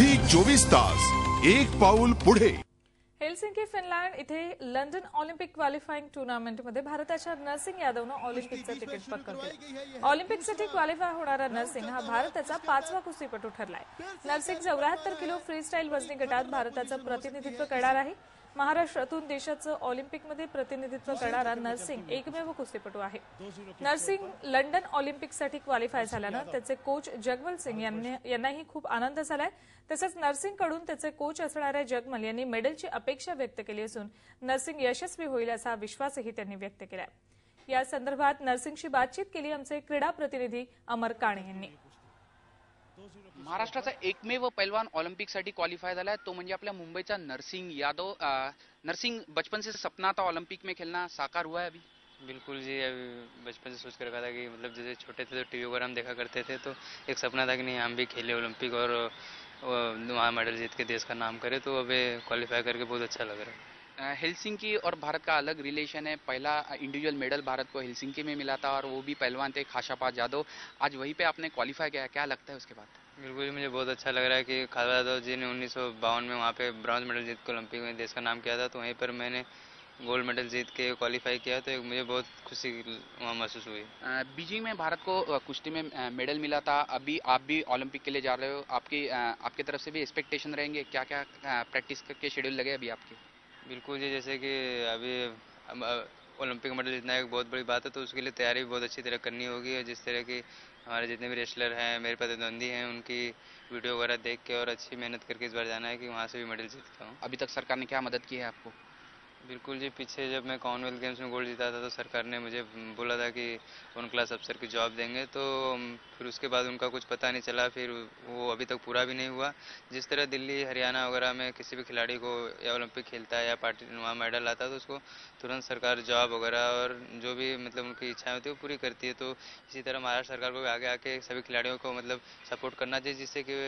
Zee 24 तास एक पाऊल पुढे। हेलसिंकी फिनलँड इथे लंडन ऑलिम्पिक क्वालिफाइंग टूर्नामेंटमध्ये भारताच्या नरसिंग यादवनं ऑलिम्पिकचं तिकीट पटकावलं। ऑलिम्पिकसाठी क्वालिफाय होणारा नरसिंग हा भारताचा 5वा कुस्तीपटू ठरलाय। नरसिंग 74 किलो फ्रीस्टाईल वजनी गटात भारताचं प्रतिनिधित्व करणार आहे। महाराष्ट्रातून देशाचं ऑलिम्पिकमध्ये प्रतिनिधित्व करणारा नरसिंग एकमेव कुस्तीपटू आहे। नरसिंग लंडन ऑलिम्पिकसाठी क्वालिफाय झाल्यानं त्याचे कोच जगमल सिंग यांनाही खूप आनंद झालाय। तसंच नरसिंगकडून त्याचे कोच असणाऱ्या जगमल यांनी मेडलची अपेक्षा व्यक्त केली असून नरसिंग यशस्वी होईल असा विश्वासही त्यांनी व्यक्त केलाय। या संदर्भात नरसिंगशी बातचीत केली आमचे क्रीडा प्रतिनिधी अमर काणे यांनी। महाराष्ट्राचा एकमेव पैलवान ऑलिम्पिकसाठी क्वालिफाय झाला है तो म्हणजे आपल्या मुंबईचा नरसिंग यादव। नरसिंग, बचपन से सपना था ओलंपिक में खेलना, साकार हुआ है अभी? बिल्कुल जी, अभी बचपन से सोच कर रखा था कि मतलब जैसे छोटे थे तो टीवी वगैरह हम देखा करते थे, तो एक सपना था कि नहीं हम भी खेले ओलंपिक और वहाँ मेडल जीत के देश का नाम करे। तो अभी क्वालिफाई करके बहुत अच्छा लग रहा है। हेलसिंकी और भारत का अलग रिलेशन है। पहला इंडिविजुअल मेडल भारत को हेलसिंकी में मिला था और वो भी पहलवान थे खाशापाद यादव। आज वहीं पे आपने क्वालिफाई किया, क्या लगता है उसके बाद? बिल्कुल, मुझे बहुत अच्छा लग रहा है कि खासा यादव जी ने 1952 में वहाँ पे ब्रॉन्ज मेडल जीत के ओलंपिक में देश का नाम किया था, तो वहीं पर मैंने गोल्ड मेडल जीत के क्वालिफाई किया, तो मुझे बहुत खुशी वहाँ महसूस हुई। बीजिंग में भारत को कुश्ती में मेडल मिला था, अभी आप भी ओलंपिक के लिए जा रहे हो, आपकी तरफ से भी एक्सपेक्टेशन रहेंगे? क्या क्या प्रैक्टिस के शेड्यूल लगे अभी आपके? बिल्कुल जी, जैसे कि अभी ओलंपिक मेडल जीतना एक बहुत बड़ी बात है, तो उसके लिए तैयारी भी बहुत अच्छी तरह करनी होगी। जिस तरह की हमारे जितने भी रेसलर हैं, मेरे प्रतिद्वंदी हैं, उनकी वीडियो वगैरह देख के और अच्छी मेहनत करके इस बार जाना है कि वहाँ से भी मेडल जीत के आऊँ। अभी तक सरकार ने क्या मदद की है आपको? बिल्कुल जी, पीछे जब मैं कॉमनवेल्थ गेम्स में गोल्ड जीता था तो सरकार ने मुझे बोला था कि वन क्लास अफसर की जॉब देंगे, तो फिर उसके बाद उनका कुछ पता नहीं चला, फिर वो अभी तक पूरा भी नहीं हुआ। जिस तरह दिल्ली हरियाणा वगैरह में किसी भी खिलाड़ी को या ओलंपिक खेलता है या पार्टी वहाँ मेडल आता है तो उसको तुरंत सरकार जॉब वगैरह और जो भी मतलब उनकी इच्छाएं होती है वो पूरी करती है। तो इसी तरह महाराष्ट्र सरकार को भी आगे आके सभी खिलाड़ियों को मतलब सपोर्ट करना चाहिए, जिससे कि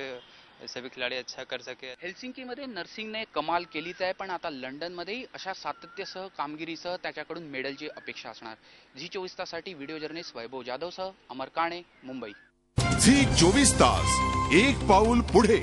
सभी खिलाडी अच्छा कर सके। हेलसिंकीमध्ये नरसिंगने कमाल केलीच आहे, पण आता लंडनमध्येही अशा सातत्यासह कामगिरीसह त्याच्याकडून मेडलची अपेक्षा असणार। झी 24 ताससाठी व्हिडिओ जर्नलिस्ट वैभव जाधवसह अमर काणे, मुंबई। झी 24 तास एक पाऊल पुढे।